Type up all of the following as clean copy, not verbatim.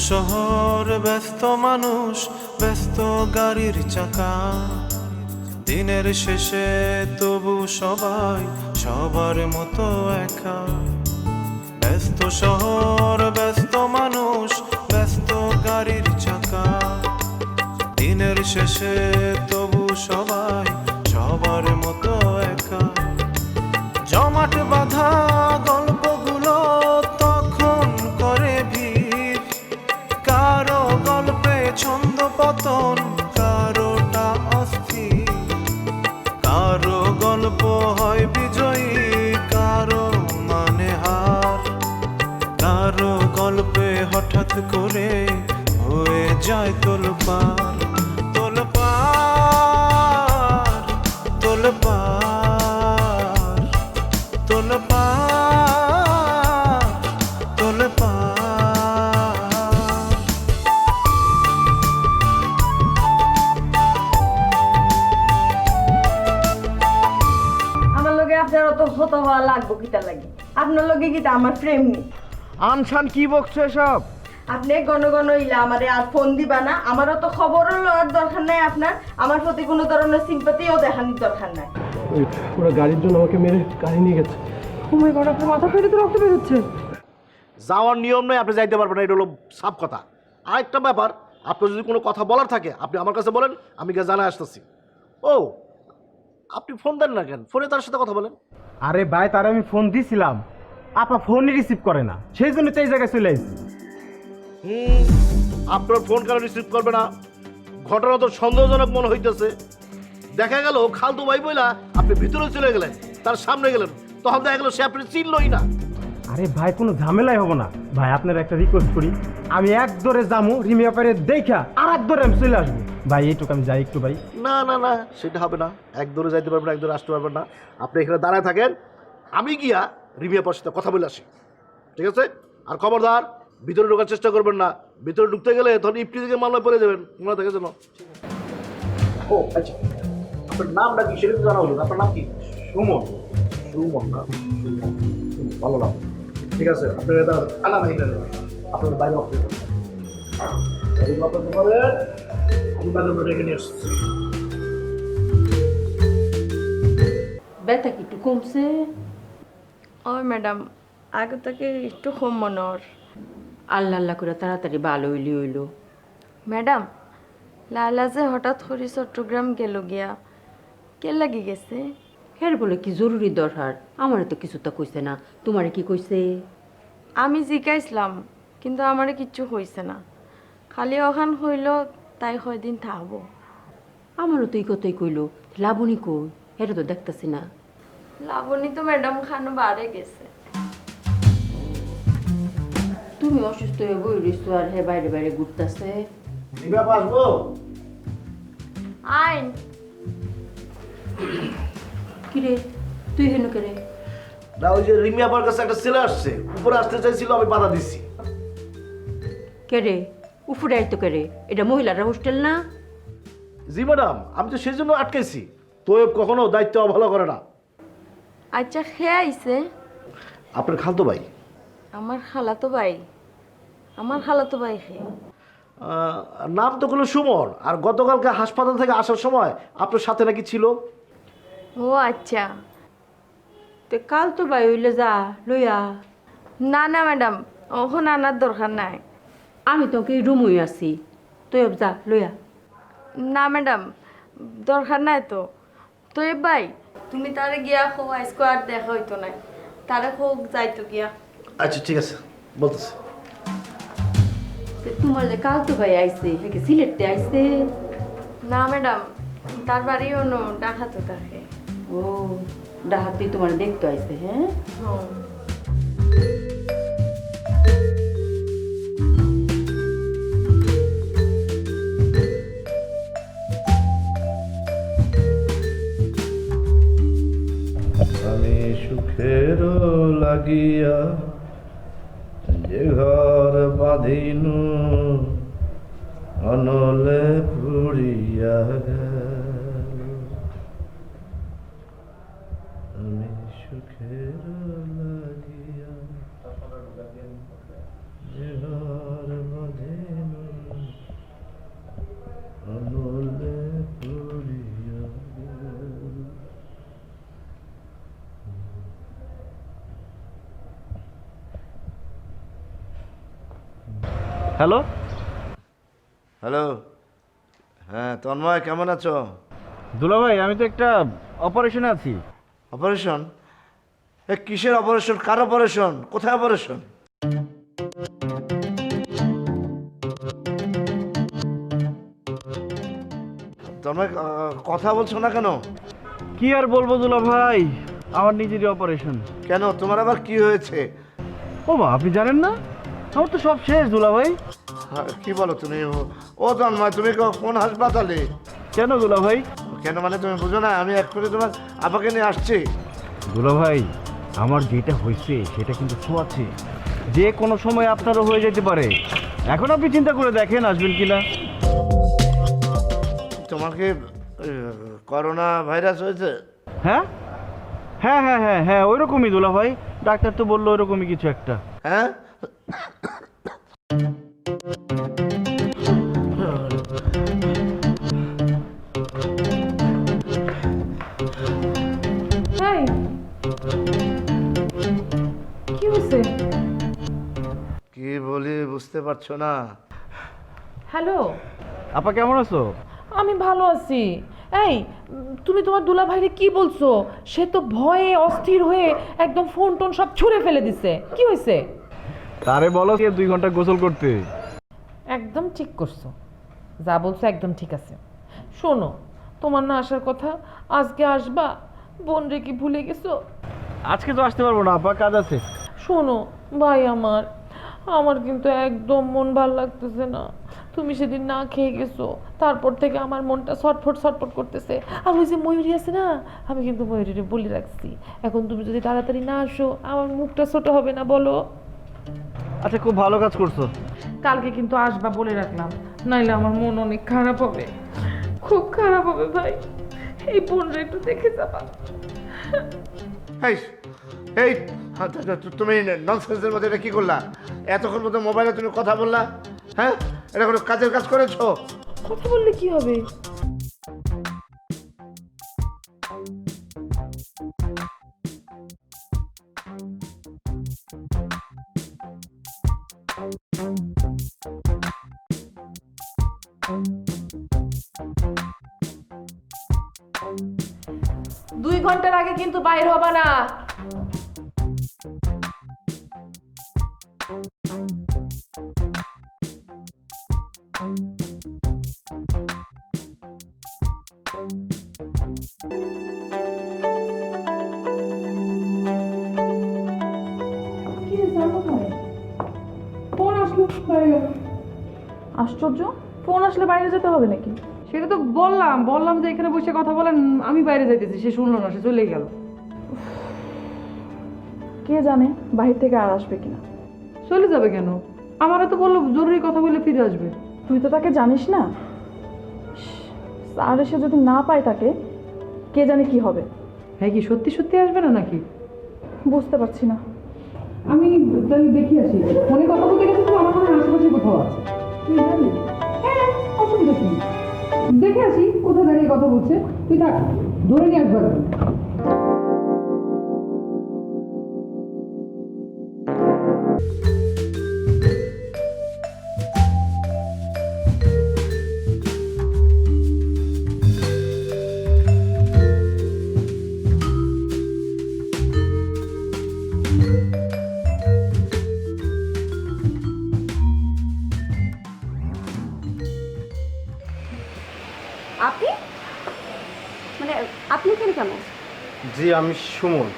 শহর ব্যস্ত মানুষ, ব্যস্ত গাড়ির চাকা, দিনের শেষে তবু সবাই সবার মতো একা। ব্যস্ত শহর ব্যস্ত মানুষ, ব্যস্ত গাড়ির চাকা, দিনের শেষে তবু সবাই সবার মতো একা। জমাট বাঁধা গল্পগুলো তখন করে ভিড়, কারো গল্পে ছন্দ পতন, কারোটা অস্থির, কারো গল্প হয় বিজয়ী, কারো মানে হার, কারো গল্পে হঠাৎ করে হয়ে যায় তোলপার তোলপার তোলপার তোলপার তোলপার। আমার লগে আপনার অত হত হওয়া লাগবো কিতা লাগে? আপনার লগে কিতা আমার প্রেম নেই? আনশান কি বকছো এসব? আপনি ঘন ঘন ইলা আমারে আর ফোন দিবা না, আমারও তো খবরও লওয়ার দরকার নাই আপনার, আমার প্রতি কোনো ধরনের সিম্পাতিও দেখানোর দরকার নাই। ওরা গাড়ির জন্য আমাকে মেরে গাড়ি নিয়ে গেছে। ও মাই গড, আপনার মাথা ফেটে তো রক্ত বের হচ্ছে। যাওয়ার নিয়ম নয়, আপনি যাইতে পারবেন না, এটা হলো সাফ কথা। আরেকটা ব্যাপার, আপনার যদি কোনো কথা বলার থাকে আপনি আমার কাছে বলেন, আমি গিয়ে জানাই আসতেছি। ও, আপনি ফোন দেন না কেন? ফোনে তার সাথে কথা বলেন। আরে ভাই, তার আমি ফোন দিছিলাম, আপা ফোনই রিসিভ করে না, সেই জন্য তো এই জায়গায় চলে আসছি। আপনার ফোন কেন রিসিভ করবে না? ঘটনা তো সন্দেহজনক মনে হইতেছে। দেখা গেল খালতু ভাই বইলা আপনি ভিতরে চলে গেলেন, তার সামনে গেলেন, তখন দেখা গেল সে আপনি চিনলই না। আরে ভাই, কোনো ঝামেলাই হবো না ভাই, আপনার একটা রিকোয়েস্ট করি, আমি এক দরে যামু রিমিয়া পারে দেখা আর এক দরে আমি চলে আসবো ভাই, এইটুকু আমি যাই একটু ভাই। না না না, সেটা হবে না। এক দূরে যাইতে পারবেন না, এক দূরে আসতে পারবেন না। আপনি এখানে দাঁড়ায় থাকেন, আমি গিয়া রিমিয়াপার সাথে কথা বলে আসি, ঠিক আছে? আর খবরদার ভিতরে ঢোকার চেষ্টা করবেন না, ভিতরে ঢুকতে গেলে তখন ইফটি থেকে মামলায় পড়ে যাবেন, মনে থাকে যেন। ও আচ্ছা, আপনার নামটা কি সেটা জানা হলো? আপনার নাম কি? সুমন। সুমন না, সুমন, ভালো নাম। ঠিক আছে, আপনার এটা আনা নাই, আপনার বাইরে অফিস আপনাকে বলে আমি বাইরে রেখে নিয়ে আসছি। ব্যথা কি একটু কমছে? ও ম্যাডাম, আগে থেকে একটু কম মনে হয়। আল্লাহ আল্লাহ করে তাড়াতাড়ি ভালো হইলো। ম্যাডাম, লালা যে হঠাৎ করে চট্টগ্রাম গেল গিয়া, কে লাগি গেছে? এর বলে কি জরুরি দরকার? আমারে তো কিছু তো কইছে না, তোমারে কি কইছে? আমি জিজ্ঞাসলাম, কিন্তু আমারে কিচ্ছু হইছে না, খালি ওখান হইল তাই কয়দিন থাকবো। আমারও তো এই কথাই কইলো। লাবণী কই? এটা তো দেখতাছি না। লাবণী তো ম্যাডাম খানো বাড়ে গেছে। তুমি অসুস্থ হয়ে বই রইছো আর হে বাইরে বাইরে ঘুরতাছে। রিমিয়াপা আসবো? আইন কিরে, তুই হেন করে? না, ওই যে রিমিয়াপার কাছে একটা ছেলে আসছে, উপরে আসতে চাইছিল, আমি বাধা দিচ্ছি। কে রে? উফুরে আইতো কে রে? এটা মহিলারা হোস্টেল না? জি ম্যাডাম, আমি তো সেই জন্য আটকেছি। তো কখনো দায়িত্ব অবহেলা করে না। আচ্ছা, খেয়ে আইছে? আপনার খালতো ভাই। আমার খালাতো ভাই? আমার খালাতো ভাই খেয়ে? নাম তো হলো সুমন, আর গতকালকে হাসপাতাল থেকে আসার সময় আপনার সাথে নাকি ছিল। ও আচ্ছা। তো কাল তো ভাই হইলে যা লইয়া। না না ম্যাডাম, ওখন আনার দরকার নাই। আমি তোকে রুমই আছি, তুই যা লইয়া। না ম্যাডাম, দরকার নাই তো। তো এ ভাই, তুমি তারে গিয়া খো, আজকে আর দেখা হইতো না, তারে হোক যাইতো গিয়া। আচ্ছা ঠিক আছে, বলতেছি। তোমার যে কাল তো ভাই আইছে, হেকে সিলেটতে আইছে? না ম্যাডাম, তার বাড়ি অন্য ডাকাতো থাকে। ও, ডাহাতি তোমার দেখতে আইছে? হ্যাঁ, হুম। আমি সুখের লাগিয়া যে ঘর বাঁধিনু অনলে পুড়িয়া গেল। আমি সুখের লাগিয়া যে ঘর বাঁধিনু হ্যালো। হ্যালো, হ্যাঁ তন্ময়, কেমন আছো? দুলাভাই আমি তো একটা অপারেশনে আছি। অপারেশন? এ কিসের অপারেশন? কার অপারেশন? কোথায় অপারেশন? তন্ময়, কথা বলছো না কেন? কি আর বলবো দুলাভাই, আমার নিজেরই অপারেশন। কেন, তোমার আবার কি হয়েছে? ও বা, আপনি জানেন না? আমার তো সব শেষ দুলাভাই। কি বলো তুমি? ও তন্ময়, তুমি কোন হাসপাতালে? কেন দুলাভাই? কেন মানে তুমি বুঝো না? আমি এক্ষুনি তোমার আপাকে নিয়ে আসছি। দুলাভাই আমার যেটা হয়েছে সেটা কিন্তু ছোঁয়াছে, যে কোনো সময় আপনারও হয়ে যেতে পারে। এখন আপনি চিন্তা করে দেখেন আসবেন কিনা। তোমাকে করোনা ভাইরাস হয়েছে? হ্যাঁ হ্যাঁ হ্যাঁ হ্যাঁ হ্যাঁ ওই রকমই দুলাভাই, ডাক্তার তো বললো ওইরকমই কিছু একটা। হ্যাঁ, এই কি হয়েছে? কি বলি বুঝতে পারছো না? হ্যালো, আপা কেমন আছো? আমি ভালো আছি। এই তুমি তোমার দুলা ভাইরে কি বলছো? সে তো ভয়ে অস্থির হয়ে একদম ফোন টোন সব ছুঁড়ে ফেলে দিছে। কি হয়েছে? তারে বলো 2 ঘন্টা গোসল করতে। একদম ঠিক করছো, যা বলছো একদম ঠিক আছে। শোনো, তোমার না আসার কথা, আজকে আসবা? বোন রে কি ভুলে গেছো? আজকে তো আসতে পারবো না আপা, কাজ আছে। শোনো ভাই, আমার কিন্তু একদম মন ভাল লাগতেছে না। তুমি সেদিন না খেয়ে গেছো, তারপর থেকে আমার মনটা ছটফট ছটফট করতেছে। আর ওই যে ময়ূরী আছে না, আমি কিন্তু ময়ূরীরে বলে রাখছি, এখন তুমি যদি তাড়াতাড়ি না আসো আমার মুখটা ছোট হবে না বলো? আচ্ছা, খুব ভালো কাজ করছো। কালকে কিন্তু আসবা বলে রাখলাম, নাইলে আমার মন অনেক খারাপ হবে, খুব খারাপ হবে ভাই। এই বোনরা একটু দেখে যাবা। এই এই তুমি ননসেন্সের মধ্যে এটা কি করলা? এতক্ষণ মতো মোবাইলে তুমি কথা বললা, হ্যাঁ? এটা কোনো কাজের কাজ করেছো? কথা বললে কি হবে? দুই ঘন্টার আগে কিন্তু বাইর হবা না। আশ্চর্য, ফোন আসলে বাইরে যেতে হবে নাকি? সেটা তো বললাম যে এখানে বসে কথা বলেন, আমি বাইরে যাইতেছি, সে শুনলো না, সে চলে গেল। কে জানে বাহির থেকে আর আসবে কিনা। চলে যাবে কেন? আমারও তো বললো জরুরি কথা বলে ফিরে আসবে। তুই তো তাকে জানিস না। আর এসে যদি না পায় তাকে, কে জানে কি হবে। হ্যাঁ, কি সত্যি সত্যি আসবে না নাকি? বুঝতে পারছি না। আমি তাহলে দেখি আসি। ফোনে কথা বলতে গেছে তো আমার মনে হয় আশেপাশে কোথাও আছে। তুই জানিস? হ্যাঁ, অসুবিধা কি? দেখে আসি কোথায় দাঁড়িয়ে কথা বলছে। তুই থাক, ধরে নিয়ে আসবার। আপনি মানে আপনি এখানে কেন? জি আমি সুমন।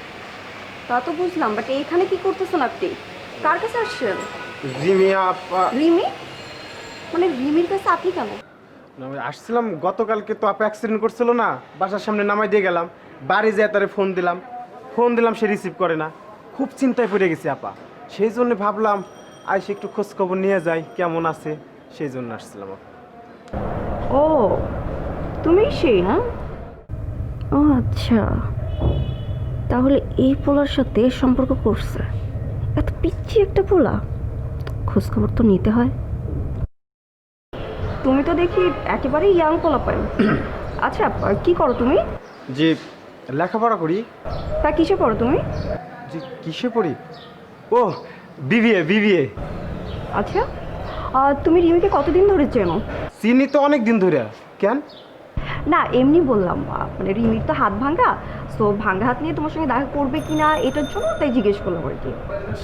তা তো বুঝলাম, বাট এইখানে কি করতেছেন আপনি? কার কাছে আসছেন? রিমিয়া আপা। রিমি? মানে রিমির কাছে আপনি কেন? আমি আসছিলাম, গতকালকে তো আপা অ্যাক্সিডেন্ট করছিল না, বাসার সামনে নামাই দিয়ে গেলাম, বাড়ি যেয়ে তারে ফোন দিলাম সে রিসিভ করে না। খুব চিন্তায় পড়ে গেছি আপা, সেই জন্য ভাবলাম আইসে একটু খোঁজ খবর নিয়ে যাই কেমন আছে, সেই জন্য আসছিলাম। ও তুমি সেই? হ্যাঁ, ও আচ্ছা, তাহলে এই পোলার সাথে সম্পর্ক করছে। এত পিচ্ছি একটা পোলা, খোঁজ খবর তো নিতে হয়। তুমি তো দেখি একেবারে ইয়াং পোলা পাই। আচ্ছা, কি করো তুমি? জি লেখাপড়া করি। তা কিসে পড়ো তুমি? জি কিসে পড়ি? ও বিবিএ। আচ্ছা, তুমি রিমিকে কতদিন ধরে চেনো? চিনি তো অনেক দিন ধরে। কেন? না এমনি বললাম, মানে রিমির তো হাত ভাঙা, তো ভাঙা হাত নিয়ে তোমার সঙ্গে দেখা করবে কি না এটার জন্য তাই জিজ্ঞেস করলাম আর কি।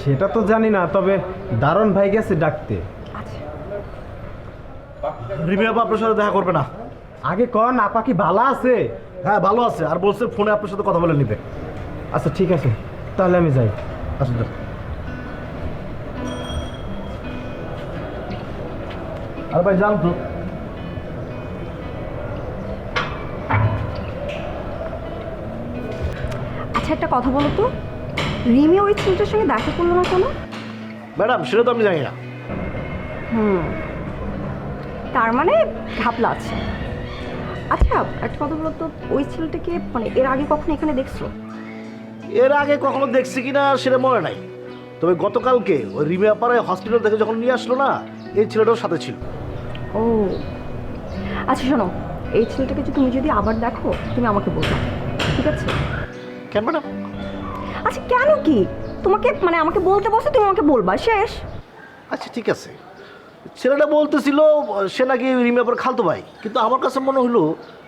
সেটা তো জানি না, তবে দারুণ ভাই গেছে ডাকতে। আচ্ছা রিমি আপা আপনার সাথে দেখা করবে না। আগে কন আপা কি ভালো আছে? হ্যাঁ ভালো আছে, আর বলছে ফোনে আপনার সাথে কথা বলে নিবে। আচ্ছা ঠিক আছে, তাহলে আমি যাই। আসুন আর ভাই যান তো। আচ্ছা একটা কথা বলো তো, রিমি ওই ছেলেটার সঙ্গে দেখা করলো না কেন? ম্যাডাম সেটা তো আমি জানি না। তার মানে ঘাপলা আছে। আচ্ছা একটা কথা বলো তো, ওই ছেলেটাকে মানে এর আগে কখনো এখানে দেখছো? এর আগে কখনো দেখছি কিনা সেটা মনে নাই, তবে গতকালকে ওই রিমি আপারে হসপিটাল থেকে যখন নিয়ে আসলো না, এই ছেলেটার সাথে ছিল। ও আচ্ছা শোনো, এই ছেলেটাকে তুমি যদি আবার দেখো তুমি আমাকে বলবা, ঠিক আছে? কেন ম্যাডাম? আচ্ছা কেন কি, তোমাকে মানে আমাকে বলতে বসে তুমি আমাকে বলবা, শেষ। আচ্ছা ঠিক আছে, ছেলেটা বলতেছিল সে নাকি রিমি আপার খালতো ভাই, কিন্তু আমার কাছে মনে হলো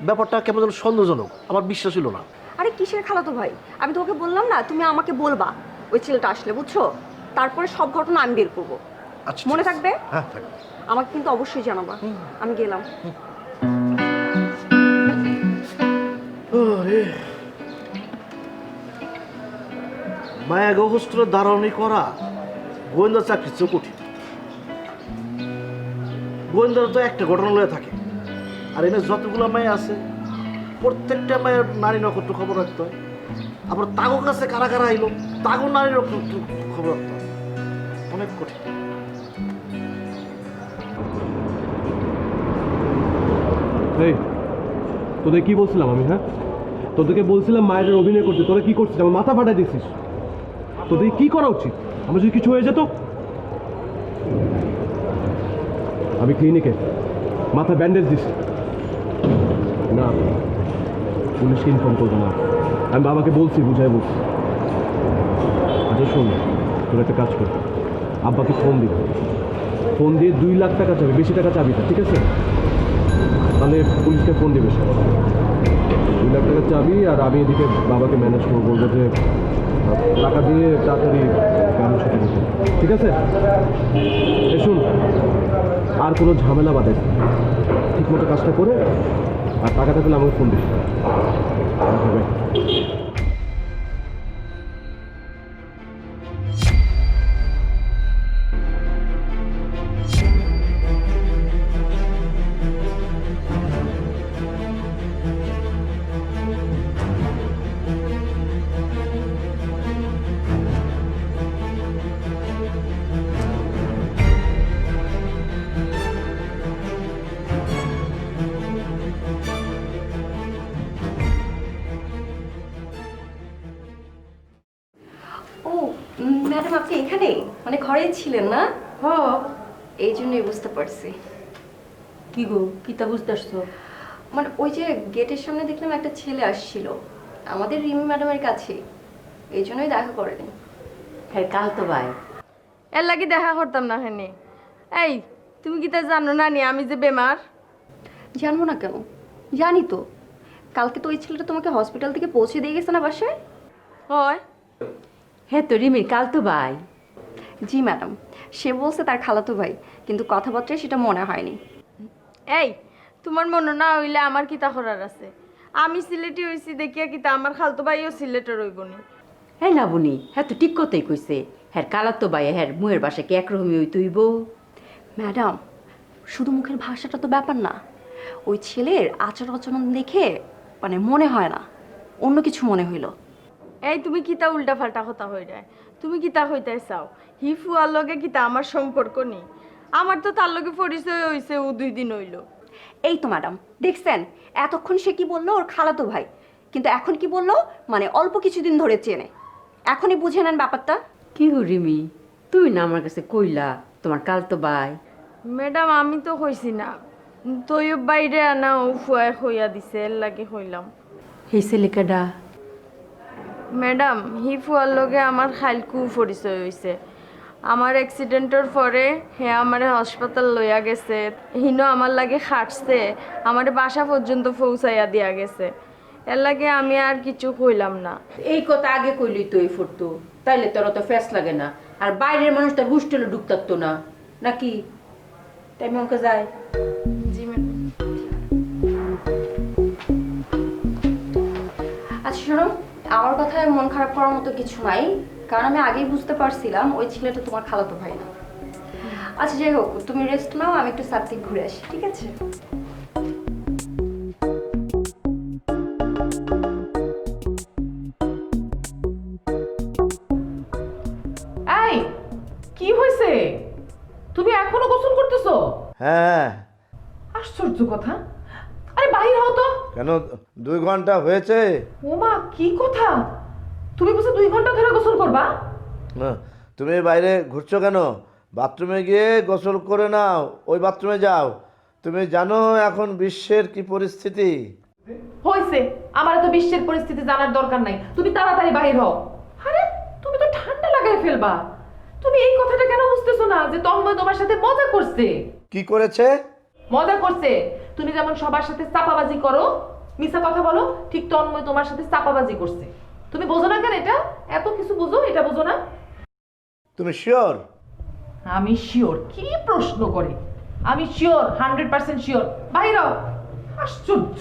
ব্যাপারটা কেমন যেন সন্দেহজনক, আমার বিশ্বাস হলো না। আরে কিসের খালাতো ভাই, আমি তোমাকে বললাম না তুমি আমাকে বলবা ওই ছেলেটা আসলে, বুঝছো? তারপরে সব ঘটনা আমি বের করবো। আচ্ছা মনে ঠিক আছে। থাকবে? হ্যাঁ থাকবে। আমাকে কিন্তু অবশ্যই জানাবা। আমি গেলাম। মায়া হোস্টেলের দারোয়ানি করা গোয়েন্দা চাকরি চকুটি। গোয়েন্দারা তো একটা ঘটনা লয়ে থাকে, আর এনে যতগুলো মায়া আছে প্রত্যেকটা মায়ের নারী নক্ষত্র খবর রাখতে হয়। আবার তাগো কাছে কারা কারা আইলো তাগো নারী নক্ষত্র খবর রাখতে হয়, অনেক কঠিন। এই তোদের কি বলছিলাম আমি? হ্যাঁ তোদেরকে বলছিলাম মায়ের অভিনয় করতে, তোরা কি করছিস? আমার মাথা ফাটাই দিছিস। তোদের কি করা উচিত? আমার যদি কিছু হয়ে যেত? আমি ক্লিনিকে মাথা ব্যান্ডেজ দিছি না, পুলিশকে ইনফর্ম করবো না, আমি বাবাকে বলছি, বুঝাই বলছি। আচ্ছা শোন, তোর একটা কাজ কর, আব্বাকে ফোন দিবি, ফোন দিয়ে 2 লাখ টাকা চাবি, বেশি টাকা চাবি না, ঠিক আছে? তাহলে পুলিশকে ফোন দিবে সে, 2 লাখ টাকা চাবি, আর আমি এদিকে বাবাকে ম্যানেজ করবো, বলবো যে টাকা দিয়ে তাড়াতাড়ি গ্রাম ছুটে দিতে, ঠিক আছে? শুন, আর কোনো ঝামেলা বাদে ঠিক মতো কাজটা করে, আর টাকা থাকলে আমাকে ফোন দিস। হবে ও ম্যাডাম আপনি এখানে মানে ঘরেই ছিলেন না? হ এই জন্যই বুঝতে পারছি। কি গো, কিতা বুঝতে আসছো? মানে ওই যে গেটের সামনে দেখলাম একটা ছেলে আসছিল আমাদের রিমি ম্যাডামের কাছে, এই জন্যই দেখা করেনি। হ্যাঁ কাল তো ভাই। এর লাগি দেখা করতাম না হেনে। এই তুমি কি তা জানো না নি আমি যে বেমার? জানবো না কেন, জানি তো। কালকে তো ওই ছেলেটা তোমাকে হসপিটাল থেকে পৌঁছে দিয়ে গেছে না বাসায়? হয়। হ্যাঁ তো রিমির কাল তো ভাই। জি ম্যাডাম, সে বলছে তার খালাতো ভাই, কিন্তু কথাবার্তায় সেটা মনে হয়নি। এই তোমার মনে না হইলে আমার কিতা করার আছে? আমি সিলেটি হইছি দেখিয়া কিতা আমার খালতো ভাইও সিলেটে রইবনি। হ্যাঁ না বুনি, হ্যাঁ তো ঠিক কথাই কইছে। হ্যাঁ কালার তো ভাই, হ্যাঁ মুয়ের বাসা কি একরকমই হই তুইব? ম্যাডাম শুধু মুখের ভাষাটা তো ব্যাপার না, ওই ছেলের আচার আচরণ দেখে মানে মনে হয় না, অন্য কিছু মনে হইল। এই তুমি কিতা উল্টা ফাল্টা কথা হই যায়? তুমি কিতা হইতে চাও? হিফুয়ার লগে কিতা আমার সম্পর্ক নেই? আমার তো তার লগে পরিচয় হইছে ও 2 দিন হইল। এই তো ম্যাডাম দেখছেন, এতক্ষণ সে কি বললো ওর খালাতো ভাই, কিন্তু এখন কি বললো মানে অল্প কিছুদিন ধরে চেনে। এখনই বুঝে নেন ব্যাপারটা। কি হো রিমি, তুই না আমার কাছে কইলা তোমার কাল তো ভাই। ম্যাডাম আমি তো হইছি না, তৈব বাইরে আনা ও ফুয়ায় হইয়া দিছে, এর লাগে হইলাম। এই ছেলেকাডা? ম্যাডাম হিফুয়ার লগে আমার খাইলকু পরিচয় হইছে, আমার অ্যাক্সিডেন্টের পরে হে আমারে হাসপাতাল লইয়া গেছে, হিনো আমার লাগে খাটছে, আমারে বাসা পর্যন্ত পৌঁছাইয়া দিয়া গেছে। এর লাগে আমি আর কিছু কইলাম না। এই কথা আগে কইলি তো এই ফুটতো, তাইলে তোর তো ফ্যাস লাগে না, আর বাইরের মানুষ তার হোস্টেলে ঢুকতারতো না নাকি? তাই আমি আমাকে যাই। জি ম্যাডাম। আচ্ছা শোনো, আমার কথায় মন খারাপ করার মতো কিছু নাই, কারণ আমি আগেই বুঝতে পারছিলাম ওই ছেলেটা তোমার খালাতো ভাই না। আচ্ছা যাই হোক, তুমি রেস্ট নাও, আমি একটু সার্থিক ঘুরে আসি, ঠিক আছে? এই কি হয়েছে? তুমি এখনো গোসল করতেছো? হ্যাঁ। আশ্চর্য কথা। আরে বাহির হও তো। কেন 2 ঘন্টা হয়েছে? ওমা কি কথা, তুমি বুঝে 2 ঘন্টা ধরে গোসল করবা? না, তুমি বাইরে ঘুরছো কেন? বাথরুমে গিয়ে গোসল করে নাও, ওই বাথরুমে যাও। তুমি জানো এখন বিশ্বের কি পরিস্থিতি? হয়েছে, আমার তো বিশ্বের পরিস্থিতি জানার দরকার নাই, তুমি তাড়াতাড়ি বাহির হও। আরে তুমি তো ঠান্ডা লাগাই ফেলবা। তুমি এই কথাটা কেন বুঝতেছো না যে তন্ময় তোমার সাথে মজা করছে? কি করেছে? মজা করছে। তুমি যেমন সবার সাথে চাপাবাজি করো, মিছা কথা বলো, ঠিক তন্ময় তোমার সাথে চাপাবাজি করছে। তুমি বোঝো না কেন এটা? এত কিছু বোঝো, এটা বোঝো না? তুমি শিওর? আমি শিওর? কি প্রশ্ন করে? আমি শিওর, 100% শিওর। বাইর হও। আশ্চর্য।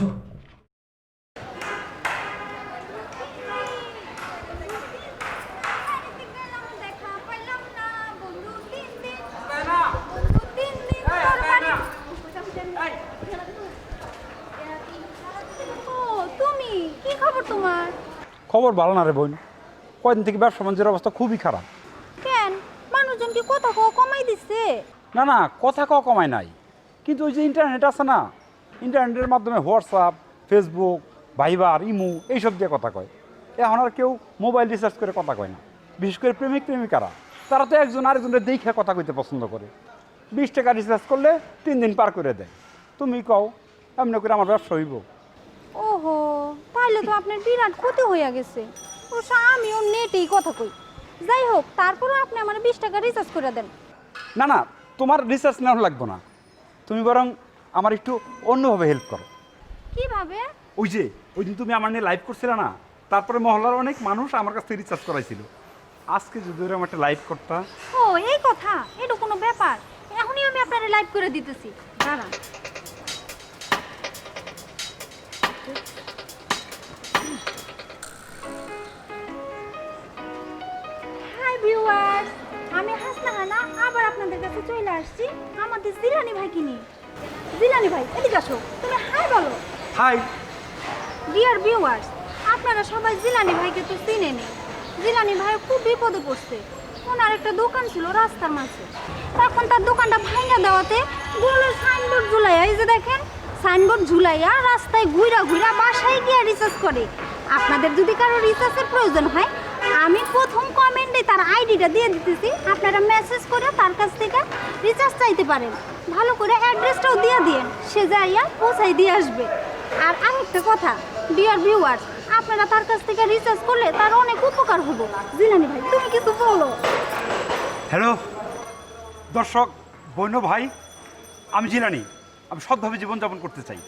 তুমি কি খবর তোমার? খবর ভালো না রে বোন, কয়দিন থেকে ব্যবসা বাণিজ্যের অবস্থা খুবই খারাপ। কেন, মানুষজন কি কথা কমাই দিচ্ছে? না না, কথা কমায় নাই, কিন্তু ওই যে ইন্টারনেট আছে না, ইন্টারনেটের মাধ্যমে হোয়াটসঅ্যাপ, ফেসবুক, ভাইবার, ইমো এইসব দিয়ে কথা কয়। এখন আর কেউ মোবাইল রিচার্জ করে কথা কয় না। বিশেষ করে প্রেমিক প্রেমিকারা, তারা তো একজন আরেকজনের দেখে কথা কইতে পছন্দ করে। 20 টাকা রিচার্জ করলে 3 দিন পার করে দেয়। তুমি কও এমনি করে আমার ব্যবসা হইব? ওহো, তাহলে তো আপনার বিরাট ক্ষতি হইয়া গেছে। অবশ্য আমিও নেটেই কথা কই। যাই হোক, তারপরও আপনি আমার 20 টাকা রিচার্জ করে দেন। না না, তোমার রিচার্জ নেওয়া লাগবে না, তুমি বরং আমার একটু অন্যভাবে হেল্প করো। কিভাবে? ওই যে ওই দিন তুমি আমার নিয়ে লাইভ করছিলে না, তারপরে মহল্লার অনেক মানুষ আমার কাছ থেকে রিচার্জ করাইছিল। আজকে যদি ওরা একটা লাইভ করতা। ও এই কথা, এটা কোনো ব্যাপার? এখনই আমি আপনারে লাইভ করে দিতেছি, দাঁড়ান। হাই ভিউয়ার্স, আমি হাসনা হানা আবার আপনাদের কাছে চলে আসছি আমাদের জিলানি ভাইকে নিয়ে। জিলানি ভাই এদিকে আসো, তুমি হাই বলো। হাই। ডিয়ার ভিউয়ার্স, আপনারা সবাই জিলানি ভাইকে তো চিনেন। জিলানি ভাই খুব বিপদে পড়ছে। ওনার একটা দোকান ছিল রাস্তার মাঝে, তখন তার দোকানটা ভাঙা দেওয়াতে গোলের সাইনবোর্ড ঝুলাইয়া, এই যে দেখেন সাইনবোর্ড ঝুলাইয়া রাস্তায় ঘুরা ঘুরা বাসায় গিয়ে রিচার্জ করে। আপনাদের যদি কারো রিচার্জের প্রয়োজন হয়, আমি প্রথম কমেন্টে তার আইডিটা দিয়ে দিতেছি, আপনারা মেসেজ করে তার কাছ থেকে রিচার্জ চাইতে পারেন। ভালো করে অ্যাড্রেসটাও দিয়ে দিন, সে যাইয়া পৌঁছাই দিয়ে আসবে। আর আরেকটা কথা ডিয়ার ভিউয়ার্স, আপনারা তার কাছ থেকে রিচার্জ করলে তার অনেক উপকার হবে। জিলানি ভাই তুমি কিছু বলো। হ্যালো দর্শক, বৈন ভাই, আমি জিলানি। আমি সৎভাবে জীবনযাপন করতে চাই।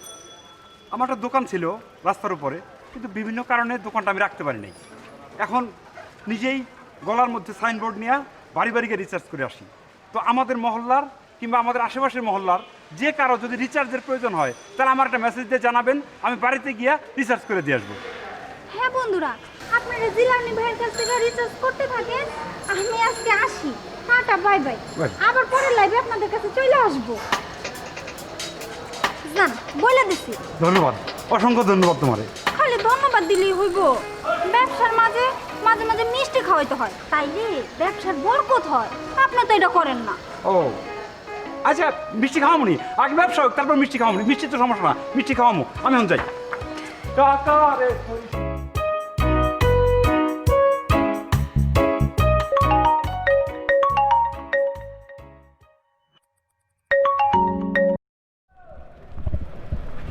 আমার একটা দোকান ছিল রাস্তার উপরে, কিন্তু বিভিন্ন কারণে দোকানটা আমি রাখতে পারি নাই। এখন নিজেই গলার মধ্যে সাইনবোর্ড নিয়ে বাড়ি বাড়িকে রিচার্জ করে আসি। তো আমাদের মহল্লার কিংবা আমাদের আশেপাশের মহল্লার যে কারো যদি রিচার্জের প্রয়োজন হয়, তাহলে আমার একটা মেসেজ দিয়ে জানাবেন, আমি বাড়িতে গিয়ে রিচার্জ করে দিয়ে আসবো। হ্যাঁ বন্ধুরা, আপনারা জিলানি ভাইয়ের কাছ থেকে রিচার্জ করতে থাকেন। আমি আজকে আসি, টাটা, বাই বাই। আবার পরের লাইভে আপনাদের কাছে চলে আসবো। জান বলে দিছি। ধন্যবাদ, অসংখ্য ধন্যবাদ তোমারে। খালি ধন্যবাদ দিলেই হইব? ব্যবসার মাঝে মাঝে মাঝে মিষ্টি খাওয়াইতে হয়, তাইলে ব্যবসার বরকত হয়। আপনি তো এটা করেন না। ও আচ্ছা, মিষ্টি খাওয়ামনি, আগে ব্যবসা হোক তারপর মিষ্টি খাওয়ামনি। মিষ্টি তো সমস্যা না, মিষ্টি খাওয়ামো। আমি এখন যাই। টাকা রে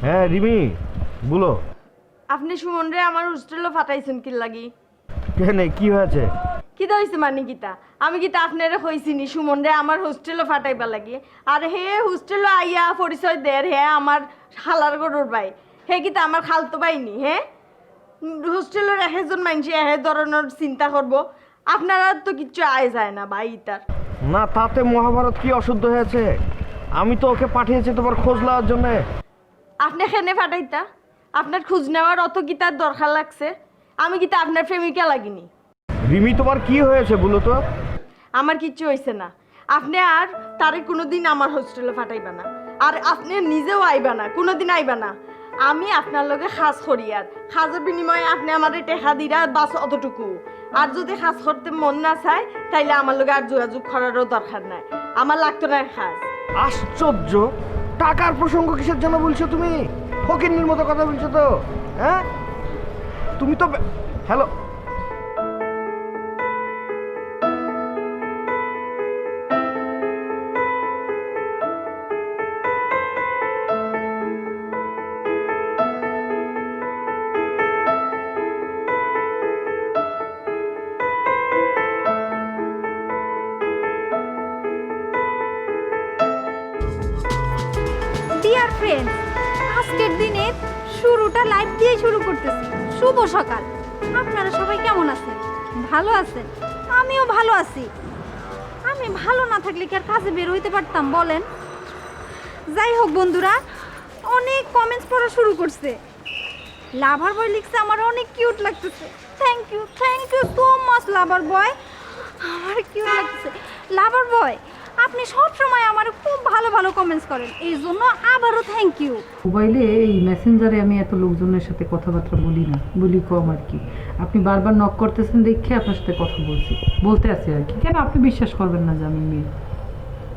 হ্যাঁ রিমি বলো। আপনি সুমন রে আমার হোস্টেলে ফাটাইছেন কি লাগি? কেন, কি হয়েছে? কিতা হয়েছে মানে কিতা আমি কিতা আপনারা হয়েছিনি সুমন রে আমার হোস্টেলও ফাটাইবা লাগে আর হে হোস্টেলও আইয়া পরিচয় দেয় হে আমার হালার গরুর ভাই হে কিতা আমার খালতো বাইনি হ্যাঁ হোস্টেলের একজন মানুষ এহে ধরনের চিন্তা করব আপনারা তো কিচ্ছু আয় যায় না ভাই ইতার না তাতে মহাভারত কি অশুদ্ধ হয়েছে? আমি তো ওকে পাঠিয়েছি তোমার খোঁজ নেওয়ার জন্যে। আপনি এখানে ফাটাইতা আপনার খোঁজ নেওয়ার অত কি তার দরকার লাগছে? আমি কি তা আপনার প্রেমিকা লাগিনি? রিমি তোমার কি হয়েছে বলো তো? আমার কিচ্ছু হয়েছে না। আপনি আর তারে কোনোদিন আমার হোস্টেলে ফাটাইবা না, আর আপনি নিজেও আইবা না, কোনোদিন আইবা না। আমি আপনার লগে খাস করি, আর খাজের বিনিময়ে আপনি আমার টেকা দিরা বাস অতটুকু। আর যদি খাস করতে মন না চায় তাইলে আমার লগে আর যোগাযোগ করারও দরকার নাই, আমার লাগতো না খাস। আশ্চর্য, টাকার প্রসঙ্গ কিসের জন্য বলছো তুমি? ফকিন্নির মতো কথা বলছো তো, হ্যাঁ? তুমি তো হ্যালো ডিয়ার ফ্রেন্ডস, আজকের দিনে শুরুটা লাইভ দিয়ে শুরু করতেছি। শুভ সকাল। আপনারা সবাই কেমন আছেন? ভালো আছেন? আমিও ভালো আছি। আমি ভালো না থাকলে কি আর কাজে বের হইতে পারতাম বলেন? যাই হোক বন্ধুরা, অনেক কমেন্টস পড়া শুরু করছে। লাভার বয় লিখছে আমার অনেক কিউট লাগতেছে। থ্যাংক ইউ সো মাচ লাভার বয়, আমার কিউট লাগতেছে। লাভার বয়, আপনি সব সময় আমার খুব ভালো ভালো কমেন্টস করেন, এই জন্য আবারও থ্যাংক ইউ। মোবাইলে এই মেসেঞ্জারে আমি এত লোকজনের সাথে কথাবার্তা বলি না, বলি কম আর কি। আপনি বারবার নক করতেছেন দেখে আপনার সাথে কথা বলতে আছি আর কি। কেন আপনি বিশ্বাস করবেন না যে আমি মেয়ে?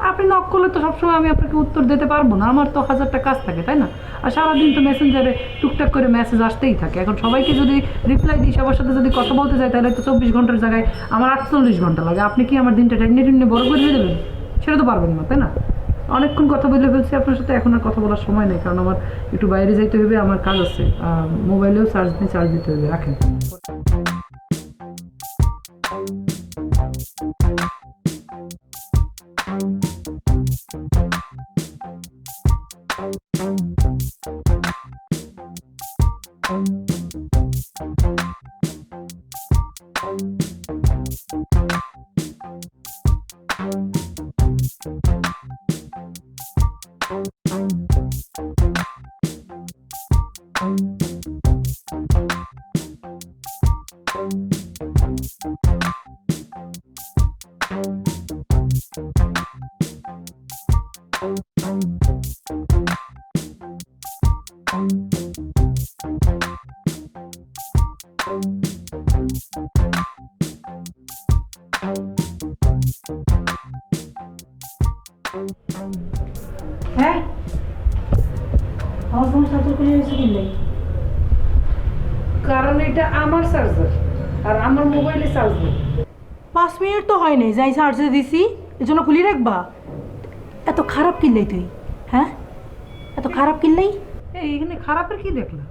আপনি নক করলে তো সবসময় আমি আপনাকে উত্তর দিতে পারবো না, আমার তো হাজারটা কাজ থাকে, তাই না? আর সারাদিন তো মেসেঞ্জারে টুকটাক করে মেসেজ আসতেই থাকে। এখন সবাইকে যদি রিপ্লাই দিই, সবার সাথে যদি কথা বলতে চাই, তাহলে তো 24 ঘন্টার জায়গায় আমার 48 ঘন্টা লাগে। আপনি কি আমার দিনটা টেনে টেনে বড় করে দিয়ে দেবেন? সেটা তো পারবেন না, তাই না? অনেকক্ষণ কথা বলে ফেলছি আপনার সাথে, এখন আর কথা বলার সময় নেই, কারণ আমার একটু বাইরে যাইতে হবে, আমার কাজ আছে। মোবাইলেও চার্জ দিতে হবে। রাখেন। হ্যাঁ, আমার ফোন চার্জার করে হয়েছে কিনলে, কারণ এটা আমার চার্জার আর আমার মোবাইলে চার্জ নেই। 5 মিনিট তো হয় নাই যাই চার্জে দিছি, এই জন্য খুলি রাখবা। এত খারাপ কিনলেই তুই, হ্যাঁ? এত খারাপ কিনলেই? এইখানে খারাপের কি দেখলা?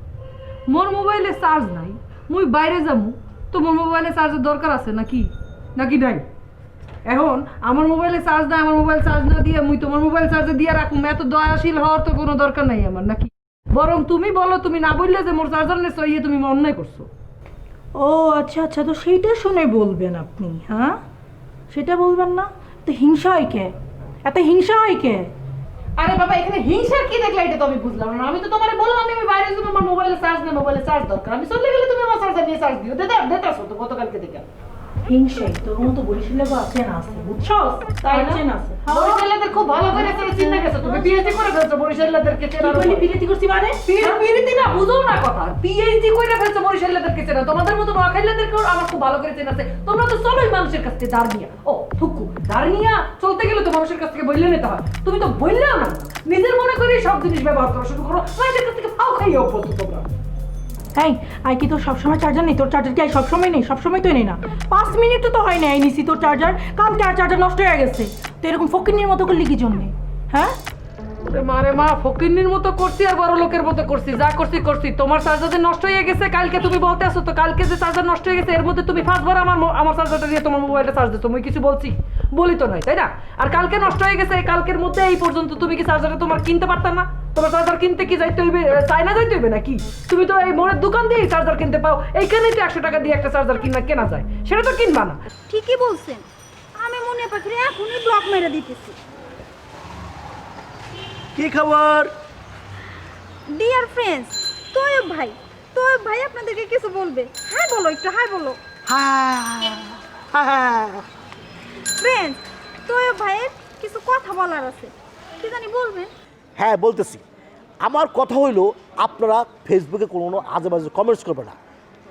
মোর মোবাইলে চার্জ নাই, মুই বাইরে যাবো তো মোর মোবাইলে চার্জের দরকার আছে নাকি নাই? এখন আমার মোবাইলে চার্জ নাই, আমার মোবাইল চার্জ না দিয়ে মুই তোমার মোবাইল চার্জে দিয়ে রাখুম, এত দয়াশীল হওয়ার তো কোনো দরকার নাই আমার, নাকি? বরং তুমি বলো, তুমি না বললে যে মোর চার্জার নেছো, ইয়ে তুমি অন্যায় করছো। ও আচ্ছা, তো সেইটা শুনে বলবেন আপনি? হ্যাঁ, সেটা বলবেন না তো? হিংসা হয় কে? এত হিংসা হয় কে? আরে বাবা, এখানে হিংসার কি দেখলে এটা তো আমি বুঝলাম না। আমি তো তোমারে বললাম আমি বাইরে যাবো, আমার মোবাইলে চার্জ নেই, মোবাইলে চার্জ দরকার। আমি চলে গেলে তুমি আমার চার্জার নিয়ে চার্জ দিও। দেতাছো তো গতকালকে দেখে। হিংসাই তোর মতো বরিশালে বা আছে না, আছে বুঝছো? তাই না? বরিশালেদের খুব ভালো করে চিন্তা গেছে। তুমি পিএইচডি করে ফেলছো বরিশালেদেরকে চেনা। তুমি পিএইচডি করছি মানে? পিএইচডি না, বুঝো না কথা। পিএইচডি করে ফেলছো বরিশালেদেরকে চেনা। তোমাদের মতো নোয়াখালীদেরকে আমার খুব ভালো করে চেনা আছে। তোমরা তো চলোই মানুষের কাছ থেকে দাঁড়িয়ে। ও থুকু, দাঁড়িয়ে চলতে গেলে তো মানুষের কাছ থেকে বললে নিতে হয়। তুমি তো বললেও না, নিজের মনে করে সব জিনিস ব্যবহার করা শুরু করো, মানুষের কাছ থেকে ফাও খাইয়ে অভ্যস্ত তোমরা। হ্যাঁ, আই কি তোর সবসময় চার্জার নেই? তোর চার্জার কি সবসময় নেই? সবসময় তো নেই না। 5 মিনিট তো হয় না এই নিছি তোর চার্জার। কালকে আর চার্জার নষ্ট হয়ে গেছে। তো এরকম ফকিন্নির মতো করলি কি জন্যে? হ্যাঁ, মারে মা ফকিন্নির মতো করছি আর বড় লোকের মতো করছি, যা করছি করছি। তোমার চার্জার যে নষ্ট হয়ে গেছে কালকে, তুমি বলতে আসো তো কালকে যে চার্জার নষ্ট হয়ে গেছে এর মধ্যে তুমি ফার্স্টবার আমার চার্জারটা দিয়ে তোমার মোবাইলটা চার্জ দিচ্ছ, আমি কিছু বলছি? বলি তো নাই, তাই না? আর কালকে নষ্ট হয়ে গেছে, কালকের মধ্যে এই পর্যন্ত তুমি কি চার্জারটা তোমার কিনতে পারতাম না? তোমার চার্জার কিনতে কি যাইতে হইবে, চায়না যাইতে হইবে নাকি? তুমি তো এই মোড়ের দোকান দিয়ে চার্জার কিনতে পাও, এইখানেই তো 100 টাকা দিয়ে একটা চার্জার কেনা যায়, সেটা তো কিনবা না। ঠিকই বলছেন, আমি মনে পাখিরে এখনই ব্লক মেরে দিতেছি। কি খবর? ডিয়ার ফ্রেন্ডস, তোয়েব ভাই আপনাদেরকে কিছু বলবে। হাই বলো, একটু হাই বলো। ফ্রেন্ডস, তোয়েব ভাইয়ের কিছু কথা বলার আছে, কি জানি বলবেন? হ্যাঁ বলতেছি। আমার কথা হইলো আপনারা ফেসবুকে কোনো আজেবাজে কমেন্টস করবেন না।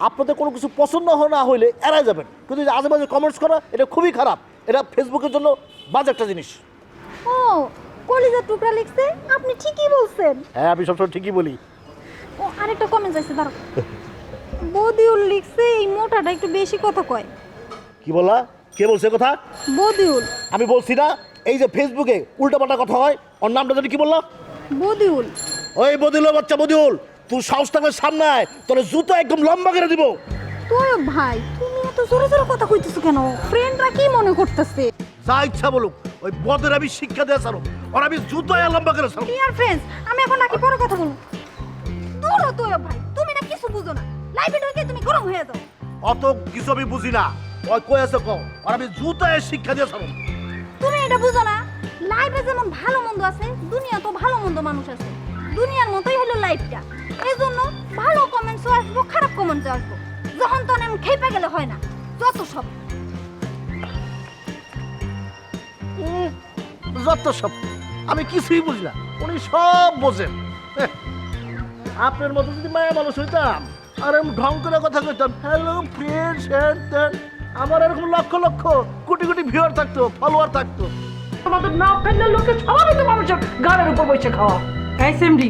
আপনাদের কোনো কিছু পছন্দ না হইলে এড়াই যাবেন, কিন্তু যে আজেবাজে কমেন্টস করা এটা খুবই খারাপ, এটা ফেসবুকের জন্য বাজে একটা জিনিস। ও কলিজার টুকরা লিখছে, আপনি ঠিকই বলছেন। হ্যাঁ আমি সবসময় ঠিকই বলি। ও আরেকটা কমেন্ট আছে, দাঁড়াও। বদিউল লিখছে এই মোটাটা একটু বেশি কথা কয়। কি বললা? কে বলছে কথা? বদিউল। আমি বলছি না এই যে ফেসবুকে উল্টাপাল্টা কথা হয়, ওর নামটা জানি কি বললা? বদিউল। ওই বদিউল বাচ্চা বদিউল, তুই সাহস থাকলে সামনে আয়, তোর জুতো একদম লম্বা করে দিব। তোয়েব ভাই তুমি এত জোরে জোরে কথা কইতেছো কেন? ফ্রেন্ডরা কি মনে করতেছে? যা ইচ্ছা বলুক, ওই বদের আমি শিক্ষা দিয়ে ছাড়ো, আর আমি জুতো লম্বা করে ছাড়ো। ডিয়ার ফ্রেন্ডস, আমি এখন নাকি বড় কথা বলবো? দূর হ তোয়েব ভাই, তুমি না কিছু বুঝো না, লাইভে ঢুকে তুমি গরম হয়ে যাও। অত কিছু আমি বুঝি না, ওই কই আছে কও, আর আমি জুতো শিক্ষা দিয়ে ছাড়ো। তুমি এটা বুঝো না, লাইভে যেমন ভালো মন্দ আছে, দুনিয়া তো ভালো মন্দ মানুষ আছে, দুনিয়ার মতোই হলো লাইফটা। এই জন্য ভালো কমেন্টসও আসবো, খারাপ কমেন্টসও আসবো, যখন তখন আমি খেপে গেলে হয় না, যত সব। যত সব, আমি কিছুই বুঝি না, উনি সব বোঝেন। আপনার মতো যদি মায়া মানুষ হইতাম আর আমি ঢং করে কথা কইতাম, হ্যালো ফ্রেন্ডস, আমার এরকম লক্ষ লক্ষ কোটি কোটি ভিউয়ার থাকতো, ফলোয়ার থাকতো। তোমাদের না ফেললে লোকে সবাই তো মানুষের গাড়ির উপর বসে খাওয়া। এসএমডি